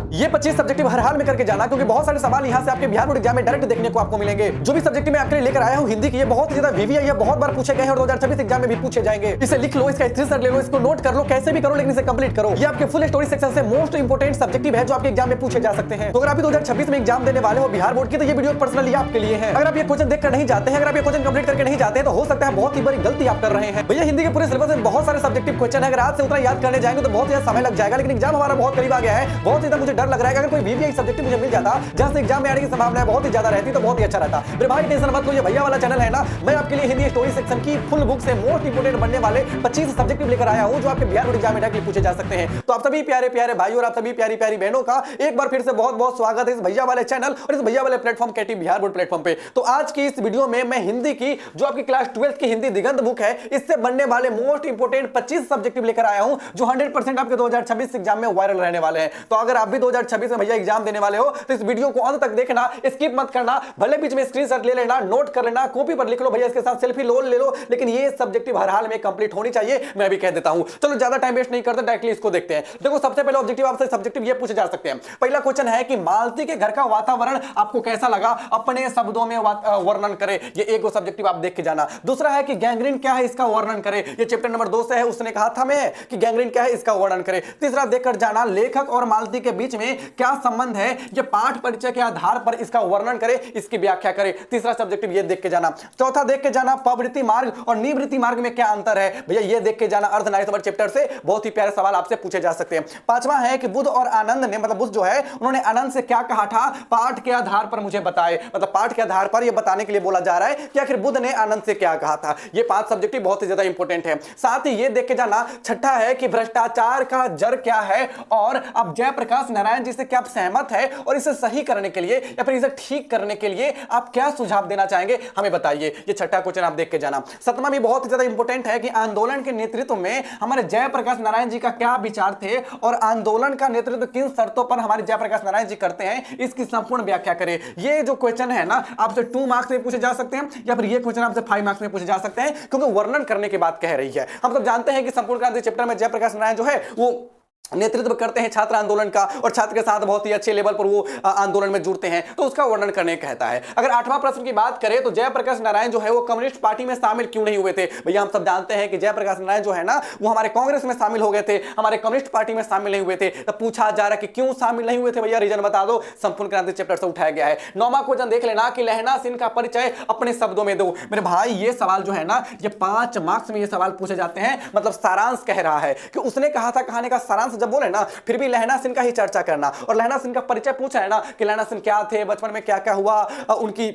ये 25 सब्जेक्टिव हर हाल में करके जाना, क्योंकि बहुत सारे सवाल यहाँ से आपके बिहार बोर्ड एग्जाम में डायरेक्ट देखने को आपको मिलेंगे। जो भी सब्जेक्टिव मैं आपके लिए लेकर आया हूँ हिंदी की, ये बहुत ज्यादा वीवीआई है, बहुत बार पूछे गए हैं और 2026 एग्जाम में भी पूछे जाएंगे। इसे लिख लो, इसका स्क्रीनशॉट ले लो, इसको नोट कर लो, कैसे भी करो लेकिन इसे कंप्लीट करो। ये आपके फुल स्टोरी सेक्शन से मोस्ट इंपोर्टेंट सब्जेक्टिव है जो आपके एग्जाम में पूछे जा सकते हैं। तो अगर आप 2026 में एग्जाम देने वाले हो बिहार बोर्ड की, तो ये वीडियो पर्सनली आपके लिए है। अगर आप ये क्वेश्चन देखकर नहीं जाते हैं, अगर आप ये क्वेश्चन कंप्लीट करके नहीं जाते हैं, तो हो सकता है बहुत ही बड़ी गलती आप कर रहे हैं। भैया हिंदी के पूरे सिलेबस में बहुत सारे सब्जेक्टिव क्वेश्चन है, अगर आज से उतना याद करने जाएंगे तो बहुत ज्यादा समय लग जाएगा। लेकिन एग्जाम हमारा बहुत करीब आ गया है, बहुत ज्यादा मुझे डर लग रहा है अगर कोई वीवीआई सब्जेक्टिव मुझे मिल जाता जहां से एग्जाम में आने की संभावना बहुत ही ज्यादा रहती तो बहुत ही अच्छा रहता। मेरे भाई टेंशन मत लो, ये भैया वाला चैनल है ना, मैं आपके लिए हिंदी स्टोरी सेक्शन की फुल बुक से मोस्ट इंपोर्टेंट बनने वाले 25 सब्जेक्टिव लेकर आया हूं जो आपके बिहार बोर्ड एग्जाम में डायरेक्टली पूछे जा सकते हैं। तो आप सभी प्यारे प्यारे भाई और आप सभी प्यारी प्यारी बहनों का एक बार फिर से बहुत बहुत स्वागत है इस भैया वाले चैनल और इस भैया वाले प्लेटफॉर्म केटी बिहार बोर्ड प्लेटफॉर्म पे। तो आज की इस वीडियो में मैं हिंदी की जो आपकी क्लास 12th की हिंदी दिगंत बुक है, इससे बनने वाले मोस्ट इंपोर्टेंट 25 सब्जेक्टिव लेकर आया हूं जो 100% आपके 2026 एग्जाम में वायरल रहने वाले हैं। तो अगर आप भी 2026 में भैया एग्जाम देने वाले हो तो इस वीडियो को अंत तक देखना, स्किप मत करना। भले बीच में स्क्रीनशॉट ले लेना, नोट कर लेना, कॉपी पर लिख लो, भैया इसके साथ सेल्फी ले लो, लेकिन ये सब्जेक्टिव हर हाल में कंप्लीट होनी चाहिए, मैं भी कह देता हूं। चलो ज्यादा टाइम वेस्ट नहीं करते, डायरेक्टली इसको देखते हैं। देखो सबसे पहले ऑब्जेक्टिव आपसे सब्जेक्टिव ये पूछे जा सकते हैं। पहला क्वेश्चन है कि मालती के घर का वातावरण आपको कैसा लगा, अपने शब्दों में वर्णन करें। ये एक सब्जेक्टिव आप देख के जाना। दूसरा है कि गैंग्रीन क्या है, इसका वर्णन करें। ये चैप्टर नंबर 2 से है, उसने कहा था मैं कि गैंग्रीन क्या है, इसका वर्णन करें। तीसरा देखकर जाना, लेखक और मालती के बीच में क्या संबंध है, ये पाठ परिचय के आधार पर इसका वर्णन करें, इसकी व्याख्या करें। तीसरा सब्जेक्टिव ये देख के जाना। चौथा देख के जाना, प्रवृत्ति मार्ग और निवृत्ति मार्ग में क्या अंतर है, भैया ये देख के जाना। अर्धनारीश्वर चैप्टर से बहुत ही प्यारे सवाल आपसे पूछे जा सकते हैं। पांचवा है कि बुद्ध और आनंद ने, मतलब बुद्ध जो है उन्होंने आनंद से क्या कहा था, पाठ के आधार पर मुझे बताए। मतलब पाठ के आधार पर ये बताने के लिए बोला जा रहा है कि आखिर बुद्ध ने आनंद से क्या कहा था। ये 5 सब्जेक्टिव बहुत ही ज्यादा इंपॉर्टेंट है। साथ ही ये देख के जाना, छठा है कि भ्रष्टाचार का जड़ क्या है और अब जयप्रकाश नारायण जी से क्या आप सहमत है और इसे सही करने के लिए या फिर इसे ठीक करने के लिए आप क्या सुझाव देना चाहेंगे, हमें बताइए। ये छठा क्वेश्चन आप देख के जाना। सतवां भी बहुत ही ज्यादा इंपॉर्टेंट है कि आंदोलन के नेतृत्व में हमारे जयप्रकाश नारायण जी का क्या विचार थे और आंदोलन का नेतृत्व किन शर्तों पर हमारे जयप्रकाश नारायण जी करते हैं, इसकी संपूर्ण व्याख्या करें। ये जो क्वेश्चन है ना, आपसे 2 मार्क्स में पूछे जा सकते हैं या फिर ये क्वेश्चन आपसे 5 मार्क्स में पूछे जा सकते हैं, क्योंकि वर्णन करने की बात कह रही है। हम सब जानते हैं कि संपूर्ण क्रांति चैप्टर में जयप्रकाश नारायण जो है वो नेतृत्व करते हैं छात्र आंदोलन का और छात्र के साथ बहुत ही अच्छे लेवल पर वो आंदोलन में जुड़ते हैं, तो उसका वर्णन करने कहता है। अगर 8वां प्रश्न की बात करें तो जयप्रकाश नारायण जो है वो कम्युनिस्ट पार्टी में शामिल क्यों नहीं हुए थे। भैया हम सब जानते हैं कि जयप्रकाश नारायण जो है ना वो हमारे कांग्रेस में शामिल हो गए थे, हमारे कम्युनिस्ट पार्टी में शामिल नहीं हुए थे। तो पूछा जा रहा है कि क्यों शामिल नहीं हुए थे, भैया रीजन बता दो। संपूर्ण क्रांति चैप्टर से उठाया गया है। 9वां क्वेश्चन देख लेना कि लहना सिंह का परिचय अपने शब्दों में दो। मेरे भाई ये सवाल जो है ना, ये 5 मार्क्स में ये सवाल पूछे जाते हैं। मतलब सारांश कह रहा है कि उसने कहा था, कहानी का सारांश जब बोले ना, फिर भी लहना सिंह का ही चर्चा करना और लहना सिंह का परिचय पूछा है ना कि लहना सिंह क्या थे, बचपन में क्या क्या हुआ, उनकी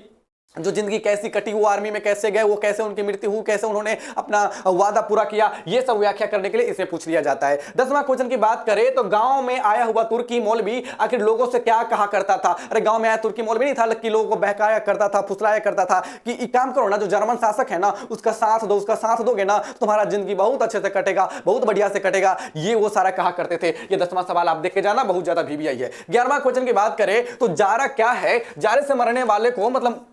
जो जिंदगी कैसी कटी, वो आर्मी में कैसे गए, वो कैसे उनकी मृत्यु हुई, कैसे उन्होंने अपना वादा पूरा किया, ये सब व्याख्या करने के लिए इसे पूछ लिया जाता है। 10वां क्वेश्चन की बात करें तो गांव में आया हुआ तुर्की मौलवी आखिर लोगों से क्या कहा करता था। अरे गांव में आया तुर्की मौलवी नहीं था कि लोगों को बहकाया करता था, फुसलाया करता था कि एक काम करो ना, जो जर्मन शासक है ना उसका साथ दो, उसका साथ दोगे ना तो तुम्हारा जिंदगी बहुत अच्छे से कटेगा, बहुत बढ़िया से कटेगा, ये वो सारा कहा करते थे। ये 10वां सवाल आप देख के जाना, बहुत ज्यादा वीवीआई है। 11वां क्वेश्चन की बात करें तो जारा क्या है, जारे से मरने वाले को मतलब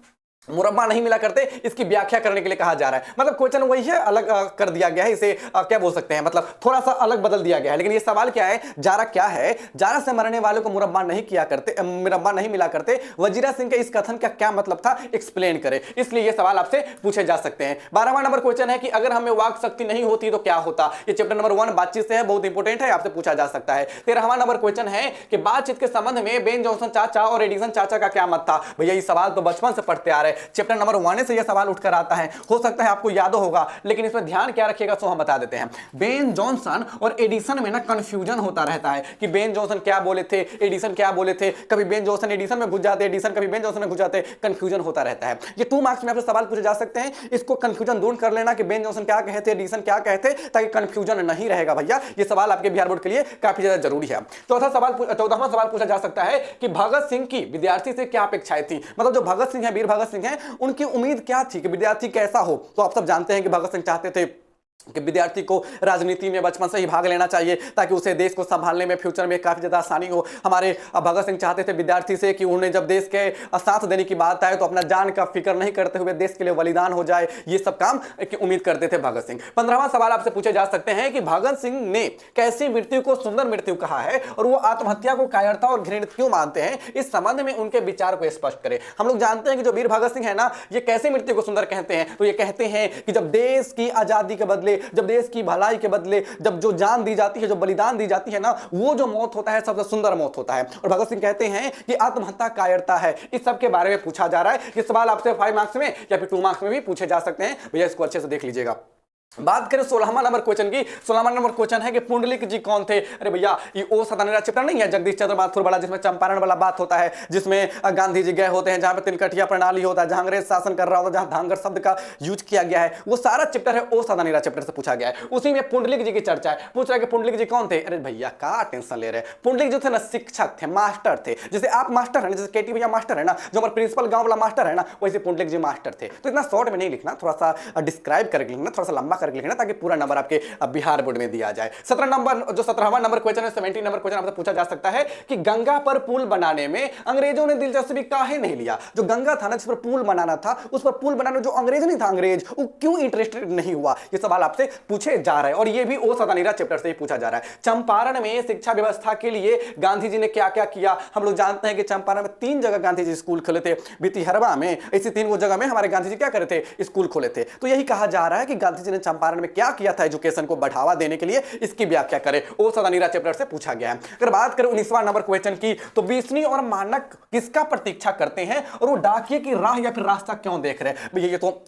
मुरब्बा नहीं मिला करते, इसकी व्याख्या करने के लिए कहा जा रहा है। मतलब क्वेश्चन वही है, अलग कर दिया गया है, इसे क्या बोल सकते हैं, मतलब थोड़ा सा अलग बदल दिया गया है। लेकिन ये सवाल क्या है, जारा क्या है, जारा से मरने वालों को मुरब्बा नहीं किया करते, मुरब्बा नहीं मिला करते, वजीरा सिंह के इस कथन का क्या मतलब था, एक्सप्लेन करें। इसलिए ये सवाल आपसे पूछे जा सकते हैं। 12वां नंबर क्वेश्चन है कि अगर हमें वाक शक्ति नहीं होती तो क्या होता। ये चैप्टर नंबर 1 बातचीत से है, बहुत इंपॉर्टेंट है, आपसे पूछा जा सकता है। 13वां नंबर क्वेश्चन है कि बातचीत के संबंध में बेन जॉनसन चाचा और एडिसन चाचा का क्या मत था। भैया ये सवाल तो बचपन से पढ़ते आ रहे हैं, चैप्टर नंबर 1 से यह सवाल उठकर आता है, हो सकता है आपको याद होगा, लेकिन इसमें ध्यान क्या रखिएगा सो हम बता देते हैं। बेन जॉनसन और एडिसन में ना कंफ्यूजन होता रहता है कि बेन जॉनसन क्या बोले थे, एडिसन क्या बोले थे, कभी बेन जॉनसन एडिसन में घुस जाते, एडिसन कभी बेन जॉनसन में घुस जाते, कंफ्यूजन होता रहता है। ये 2 मार्क्स में आपसे सवाल पूछे जा सकते हैं, इसको कंफ्यूजन दूर कर लेना कि बेन जॉनसन क्या कहते, एडिसन क्या कहते, ताकि कंफ्यूजन नहीं रहेगा। भैया ये सवाल आपके बिहार बोर्ड के लिए काफी ज्यादा जरूरी है। 14वां सवाल पूछा जा सकता है कि भगत सिंह की विद्यार्थी से क्या अपेक्षाएं थी। मतलब जो भगत सिंह है, वीर भगत सिंह है, उनकी उम्मीद क्या थी कि विद्यार्थी कैसा हो। तो आप सब जानते हैं कि भगत सिंह चाहते थे कि विद्यार्थी को राजनीति में बचपन से ही भाग लेना चाहिए ताकि उसे देश को संभालने में फ्यूचर में काफी ज्यादा आसानी हो। हमारे भगत सिंह चाहते थे विद्यार्थी से कि उन्हें जब देश के साथ देने की बात आए तो अपना जान का फिक्र नहीं करते हुए देश के लिए बलिदान हो जाए, ये सब काम की उम्मीद करते थे भगत सिंह। 15वां सवाल आपसे पूछे जा सकते हैं कि भगत सिंह ने कैसी मृत्यु को सुंदर मृत्यु कहा है और वो आत्महत्या को कायरता और घृणित क्यों मानते हैं, इस संबंध में उनके विचार को स्पष्ट करें। हम लोग जानते हैं कि जो वीर भगत सिंह है ना, ये कैसी मृत्यु को सुंदर कहते हैं, तो ये कहते हैं कि जब देश की आजादी के बदले, जब देश की भलाई के बदले जब जो जान दी जाती है, जो बलिदान दी जाती है ना, वो जो मौत होता है सबसे सुंदर मौत होता है। और भगत सिंह कहते हैं कि आत्महत्या कायरता है। इस सब के बारे में पूछा जा रहा है। ये सवाल आपसे 5 मार्क्स में या फिर 2 मार्क्स में भी पूछे जा सकते हैं। भैया इसको अच्छे से देख लीजिएगा। बात करें 16वां नंबर क्वेश्चन की। 16वां नंबर क्वेश्चन है कि पुंडलिक जी कौन थे। अरे भैया ये ओ सदानेरा चैप्टर नहीं है जगदीश चंद्र माथुर वाला, जिसमें चंपारण वाला बात होता है, जिसमें गांधी जी गए होते हैं, जहां पे तिनकठिया प्रणाली होता है, जहां अंग्रेज शासन कर रहा होता है, जहां धांगर शब्द का यूज किया गया है, वो सारा चैप्टर है ओ सदानेरा चैप्टर से पूछा गया है। उसी में पुंडलिक जी की चर्चा है। पूछ रहा है कि पुंडलिक जी कौन थे। अरे भैया का टेंशन ले रहे हैं। पुंडलिक जो थे ना शिक्षक थे, मास्टर थे। जैसे आप मास्टर है ना, जैसे केटी भैया मास्टर है ना, जो हमारे प्रिंसिपल गांव वाला मास्टर है ना, वैसे पुंडलिक जी मास्टर थे। तो इतना शॉर्ट में नहीं लिखना, थोड़ा सा डिस्क्राइब करके लिखना, थोड़ा सा लंबा करके लिखना, ताकि पूरा नंबर आपके बिहार बोर्ड में दिया जाए। 17वां नंबर क्वेश्चन है, 17 नंबर क्वेश्चन आपसे पूछा जा सकता है कि गंगा पर पुल बनाने में अंग्रेजों ने दिलचस्पी काहे नहीं लिया। जो गंगा था ना, जिस पर पुल बनाना था, उस पर पुल बनाने जो अंग्रेज नहीं था, अंग्रेज वो क्यों इंटरेस्टेड नहीं हुआ, ये सवाल आपसे पूछे जा रहे हैं। और ये भी ओ सदानेरा चैप्टर से ही पूछा जा रहा है। चंपारण में शिक्षा व्यवस्था के लिए गांधी जी ने क्या क्या किया। हम लोग जानते हैं कि चंपारण में 3 जगह गांधी जी स्कूल खोले थे। भितिहरवा में, ऐसी 3 जगह में हमारे गांधी जी क्या करे थे, स्कूल खोले थे। तो यही कहा जा रहा है कि गांधी जी ने चंपारण में क्या किया था एजुकेशन को बढ़ावा देने के लिए, इसकी व्याख्या करें। ओ सदानेरा चैप्टर से पूछा गया है। अगर बात करें 19वां नंबर क्वेश्चन की, तो बीसनी और मानक किसका प्रतीक्षा करते हैं और वो डाकिये की राह या फिर रास्ता क्यों देख रहे हैं। भैया ये तो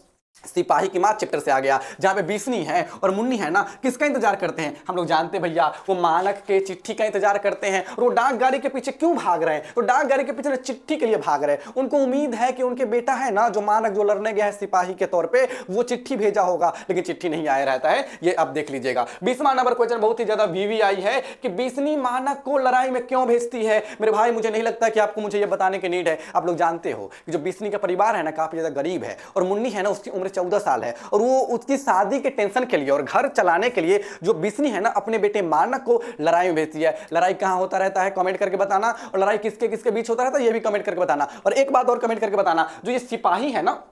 सिपाही की मात चैप्टर से आ गया, जहां पे बीसनी है और मुन्नी है ना, किसका इंतजार करते हैं। हम लोग जानते हैं भैया वो मानक के चिट्ठी का इंतजार करते हैं। और वो डाक गाड़ी के पीछे क्यों भाग रहे हैं, तो डाक गाड़ी के पीछे चिट्ठी के लिए भाग रहे हैं। उनको उम्मीद है कि उनके बेटा है ना, जो मानक जो लड़ने गया है सिपाही के तौर पे, वो चिट्ठी भेजा होगा, लेकिन चिट्ठी नहीं आया रहता है। ये अब देख लीजिएगा। 20वां नंबर क्वेश्चन बहुत ही ज्यादा वीवीआई है कि बीसनी मानक को लड़ाई में क्यों भेजती है। मेरे भाई मुझे नहीं लगता कि आपको मुझे ये बताने की नीड है। आप लोग जानते हो कि जो बीसनी का परिवार है ना, काफी ज्यादा गरीब है, और मुन्नी है ना, उसकी उम्र 14 साल है, और वो उसकी शादी के टेंशन के लिए और घर चलाने के लिए जो बिस्नी है ना, अपने बेटे मानक को लड़ाई में भेजती है। लड़ाई कहां होता रहता है कमेंट करके बताना, और लड़ाई किसके किसके बीच होता रहता है ये भी कमेंट करके बताना। और एक बात और कमेंट करके बताना, जो ये सिपाही है ना,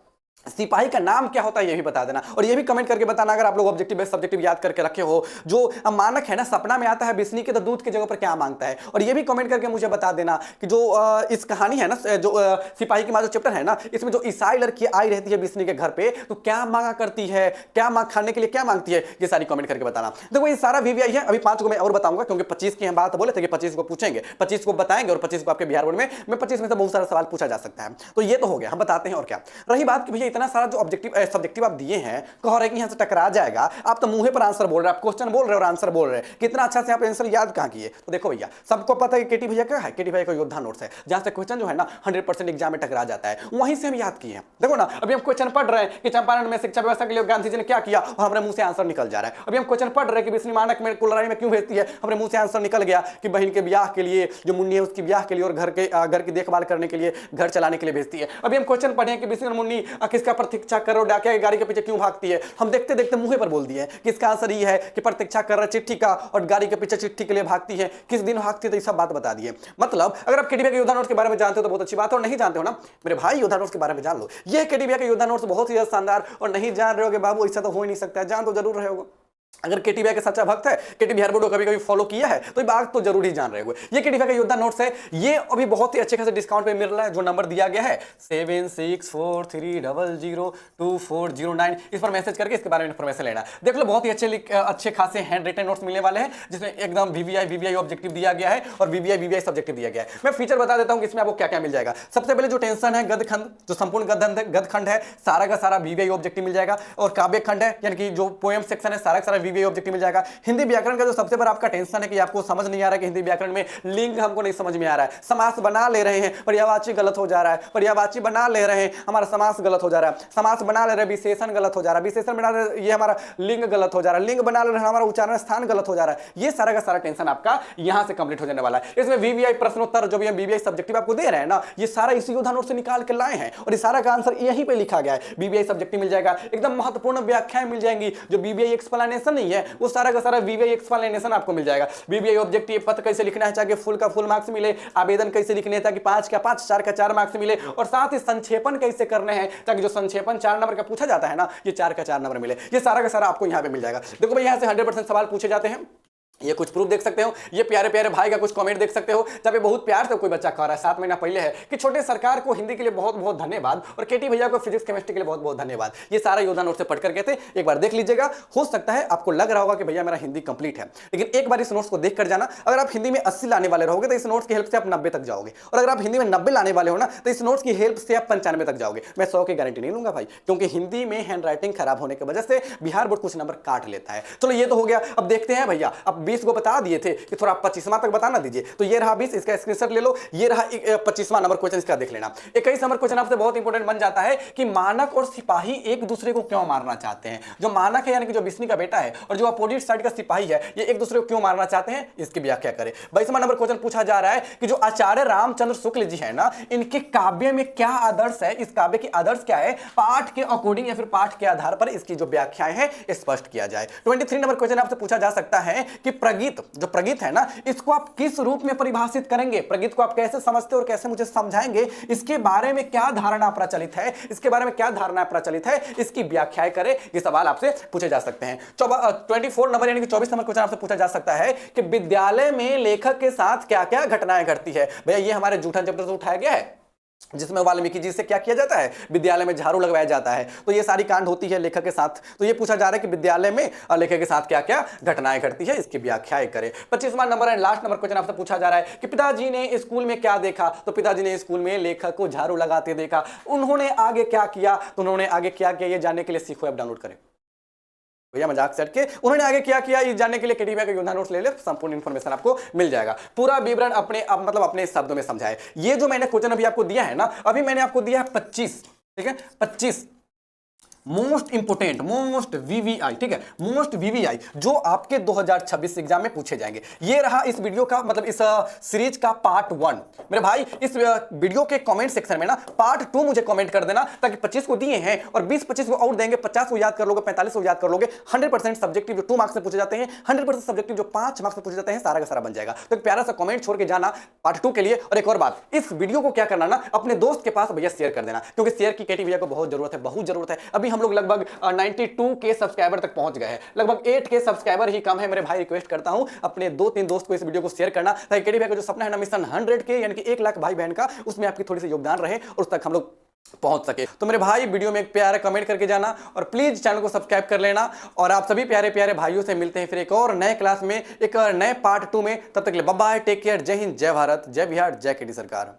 सिपाही का नाम क्या होता है ये भी बता देना। और ये भी कमेंट करके बताना अगर आप लोग ऑब्जेक्टिव सब्जेक्टिव याद करके रखे हो। जो मानक है ना, सपना में आता है बिस्नी के, तो दूध की जगह पर क्या मांगता है। और ये भी कमेंट करके मुझे बता देना कि जो इस कहानी है ना, जो सिपाही की माँ जो चैप्टर है ना, इसमें जो ईसाई लड़की आई रहती है बिस्नी के घर पे, तो क्या मांगा करती है, क्या खाने के लिए क्या मांगती है, ये सारी कमेंट करके बताना। देखो ये सारा वीवीआई है। अभी 5 को मैं और बताऊंगा, क्योंकि 25 की हम बात बोले थे कि 25 को पूछेंगे, 25 को बताएंगे, और 25 को आपके बिहार बोर्ड में 25 में से बहुत सारा सवाल पूछा जा सकता है। तो ये तो हो गया, हम बताते हैं। और क्या रही बात कि भैया इतना सारा जो ऑब्जेक्टिव सब्जेक्टिव आप दिए हैं, कह रहे हैं कि यहां से टकरा जाएगा। आप तो मुंह पर आंसर बोल रहे हैं, आप क्वेश्चन बोल रहे हो और आंसर बोल रहे हैं। कितना अच्छा से आप आंसर याद कहां किए। तो देखो भैया, सबको पता है कि केटी भैया क्या है, केटी भैया का योद्धा नोट्स है, जहां से क्वेश्चन जो है ना 100% एग्जाम में टकरा जाता है, वहीं से हम याद किए हैं। देखो ना, अभी हम क्वेश्चन पढ़ रहे हैं कि चंपारण में शिक्षा व्यवस्था के लिए गांधी जी ने क्या किया, और हमारे मुंह से आंसर निकल जा रहा है। अभी हम क्वेश्चन पढ़ रहे हैं कि बिस्नी मानक में लड़ाई में क्यों भेजती है, हमारे मुंह से आंसर निकल गया कि बहन के ब्याह के लिए, जो मुन्नी है उसकी ब्याह के लिए, और घर की देखभाल करने के लिए, घर चलाने के लिए भेजती है। अभी हम क्वेश्चन पढ़े कि बिस्नी और मुन्नी किसका प्रतीक्षा करो, डाकिया की गाड़ी के पीछे क्यों भागती है। हम देखते देखते मुंह पर बोल दिए कि इसका आंसर ये है कि प्रतीक्षा कर रहा चिट्ठी का, और गाड़ी के पीछे चिट्ठी के लिए भागती है। किस दिन भागती है, तो ये सब बात बता दिए। मतलब अगर आप केटीबीआई के योद्धा नोट्स के बारे में जानते हो तो बहुत अच्छी बात है, और नहीं जानते हो ना मेरे भाई, योद्धा नोट्स के बारे में जान लो। ये केटीबीआई के योद्धा नोट्स बहुत ही ज्यादा शानदार, और नहीं जान रहे हो कि बाबू ऐसा तो हो ही नहीं सकता, जान तो जरूर रहे हो। अगर केटीबीआई के सच्चा भक्त है, केटी बिहार बोर्ड को कभी कभी फॉलो किया है, तो ये बात तो जरूर ही जान रहे हो। ये केटीबीआई का योद्धा नोट्स है, ये अभी बहुत ही अच्छे खासे डिस्काउंट पे मिल रहा है। जो नंबर दिया गया है 7643002409, इस पर मैसेज करके इसके बारे में इंफॉर्मेशन लेना। देख लो, बहुत ही अच्छे खासे हैंड रिटन नोट्स मिलने वाले हैं, जिसमें एकदम वीवीआई ऑब्जेक्टिव दिया गया है, और वीवीआई सब्जेक्टिव दिया गया है। मैं फीचर बता देता हूं कि इसमें आपको क्या क्या मिल जाएगा। सबसे पहले जो टेंशन है, गदखंड, जो संपूर्ण गदखंड है, सारा का सारा वीवीआई ऑब्जेक्टिव मिल जाएगा। और काव्य खंड है, यानी कि जो पोएम सेक्शन है, सारा का सारा वीवीआई ऑब्जेक्टिव मिल जाएगा। हिंदी व्याकरण का जो सबसे बड़ा आपका टेंशन है कि आपको समझ नहीं आ रहा है कि हिंदी व्याकरण में लिंग हमको नहीं समझ में आ रहा है, समास बना ले रहे हैं पर्यायवाची गलत हो जा रहा है, पर्यायवाची बना ले रहे हैं हमारा समास गलत हो जा रहा है, समास बना ले रहे हैं विशेषण गलत हो जा रहा है, विशेषण बना ले रहे ये हमारा लिंग गलत हो जा रहा है, लिंग बना ले रहे हमारा उच्चारण स्थान गलत हो जा रहा है। ये सारा का सारा टेंशन आपका यहां से कंप्लीट हो जाने वाला है। इसमें वीवीआई प्रश्नोत्तर जो भी हम वीवीआई सब्जेक्टिव आपको दे रहे हैं ना, ये सारा इसी योद्धा नोट से निकाल के लाए हैं और ये सारा का आंसर यहीं पे लिखा गया है। वीवीआई सब्जेक्टिव मिल जाएगा, एकदम महत्वपूर्ण व्याख्याएं मिल जाएंगी, जो वीवीआई एक्सप्लेनेशन नहीं है वो सारा का सारा वीवीआई एक्सप्लेनेशन आपको मिल जाएगा। वीवीआई ऑब्जेक्टिव पत्र कैसे लिखना है ताकि फुल का फुल मार्क्स मिले, आवेदन कैसे लिखने हैं ताकि 5 का 5 4 का 4 मार्क्स मिले, और साथ ही संक्षेपण कैसे करने हैं ताकि जो संक्षेपण 4 नंबर का पूछा जाता है ना, ये 4 का 4 नंबर मिले। ये सारा का सारा आपको यहाँ पे मिल जाएगा। देखो भाई यहाँ से 100% सवाल पूछे जाते हैं। ये कुछ प्रूफ देख सकते हो, ये प्यारे प्यारे भाई का कुछ कमेंट देख सकते हो जब ये बहुत प्यार से कोई बच्चा कह रहा है 7 महीना पहले है कि छोटे सरकार को हिंदी के लिए बहुत बहुत धन्यवाद और केटी भैया को फिजिक्स केमिस्ट्री के लिए बहुत बहुत धन्यवाद। ये सारा योद्धा नोट से पढ़ करके थे, एक बार देख लीजिएगा। हो सकता है आपको लग रहा होगा कि भैया मेरा हिंदी कंप्लीट है, लेकिन एक बार इस नोट्स को देख कर जाना। अगर आप हिंदी में 80 लाने वाले रहोगे तो इस नोट्स की हेल्प से आप 90 तक जाओगे, और अगर आप हिंदी में 90 लाने वाले हो ना तो इस नोट्स की हेल्प से आप 95 तक जाओगे। मैं 100 की गारंटी नहीं लूंगा भाई, क्योंकि हिंदी में हैंड राइटिंग खराब होने की वजह से बिहार बोर्ड कुछ नंबर काट लेता है। चलो ये तो हो गया। अब देखते हैं भैया, अब 20 को बता दिए कि थोड़ा 25वां तक बताना दीजिए, तो ये रहा 20, इसका स्क्रीनशॉट ले लो। ये रहा 25वां नंबर क्वेश्चन, इसका देख लेना। 21 नंबर क्वेश्चन आपसे बहुत इंपॉर्टेंट बन जाता है कि मानक और सिपाही एक दूसरे को क्यों मारना चाहते हैं। जो मानक है यानी कि जो बिस्नी का बेटा है और जो अपोजिट साइड का सिपाही है, ये एक दूसरे को क्यों मारना चाहते हैं, इसकी व्याख्या करें। 22वां नंबर क्वेश्चन पूछा जा रहा है कि जो आचार्य रामचंद्र शुक्ल जी है ना, इनके काव्य में क्या आदर्श है, इस काव्य की आदर्श क्या है, पाठ के अकॉर्डिंग या फिर पाठ के आधार पर इसकी जो व्याख्याएं है स्पष्ट किया जाए। 23 नंबर क्वेश्चन आपसे पूछा जा सकता है कि प्रगीत, जो प्रगीत है ना, इसको आप किस रूप में परिभाषित करेंगे, प्रगीत को आप कैसे समझते हो और कैसे मुझे समझाएंगे, इसके बारे में क्या धारणा प्रचलित है, इसके बारे में क्या धारणा प्रचलित है, इसकी व्याख्याएं करें। ये सवाल आपसे पूछे जा सकते हैं। 24 नंबर यानी कि 24 नंबर क्वेश्चन आपसे पूछा जा सकता है कि विद्यालय में लेखक के साथ क्या क्या घटनाएं घटती है। भैया ये हमारे जूठन चैप्टर से उठाया गया है, जिसमें वाल्मीकि जी से क्या किया जाता है, विद्यालय में झाड़ू लगवाया जाता है। तो ये सारी कांड होती है लेखक के साथ। तो ये पूछा जा रहा है कि विद्यालय में लेखक के साथ क्या क्या घटनाएं घटती है, इसकी व्याख्याएं करें। 25वां number and last number question आपसे पूछा जा रहा है कि पिताजी ने स्कूल में क्या देखा। तो पिताजी ने स्कूल में लेखक को झाड़ू लगाते देखा। उन्होंने आगे क्या किया, तो उन्होंने आगे क्या किया ये जानने के लिए सीखो ऐप डाउनलोड करें। भैया मजाक से हटके उन्होंने आगे क्या किया ये जानने के लिए केटीवी का योद्धा नोट्स ले ले, संपूर्ण इंफॉर्मेशन आपको मिल जाएगा। पूरा विवरण अपने मतलब अपने शब्दों में समझाए। ये जो मैंने क्वेश्चन अभी आपको दिया है ना, अभी मैंने आपको दिया है 25, ठीक है, 25 मोस्ट इंपोर्टेंट, मोस्ट वीवीआई, ठीक है, मोस्ट वीवीआई जो आपके 2026 एग्जाम में पूछे जाएंगे। ये रहा इस वीडियो का मतलब इस सीरीज का पार्ट 1। मेरे भाई इस वीडियो के कमेंट सेक्शन में ना पार्ट 2 मुझे कमेंट कर देना, ताकि 25 को दिए हैं और 20-25 को और देंगे, 50 को याद कर लोगे, 45 को याद कर लोगे। 100% सब्जेक्टिव जो 2 मार्क्स में पूछे जाते हैं, 100% सब्जेक्टिव जो 5 मार्क्स में पूछे जाते हैं, सारा का सारा बन जाएगा। तो एक प्यारा सा कमेंट छोड़ के जाना पार्ट 2 के लिए। और एक और बात, इस वीडियो को क्या करना ना, अपने दोस्त के पास भैया शेयर कर देना, क्योंकि शेयर की केटी भैया को बहुत जरूरत है, बहुत जरूरत है। अभी हम लोग लगभग 92 के सब्सक्राइबर तक पहुंच गए हैं, लगभग 8 के सब्सक्राइबर ही कम है। मेरे भाई रिक्वेस्ट करता हूं अपने 2-3 दोस्त को इस वीडियो को शेयर करना, ताकि केटी भाई का जो सपना है ना मिशन 100 के यानी कि 1 लाख भाई बहन का, उसमें आपकी थोड़ी सी योगदान रहे और उस तक हम लोग पहुंच सके। तो मेरे भाई वीडियो में एक प्यारा कमेंट करके जाना और प्लीज चैनल को सब्सक्राइब कर लेना। और आप सभी प्यारे प्यारे भाइयों से मिलते हैं फिर एक और नए क्लास में, एक नए पार्ट 2 में। तब तक के लिए बाय बाय, टेक केयर, जय हिंद, जय भारत, जय बिहार, जय केटी सरकार।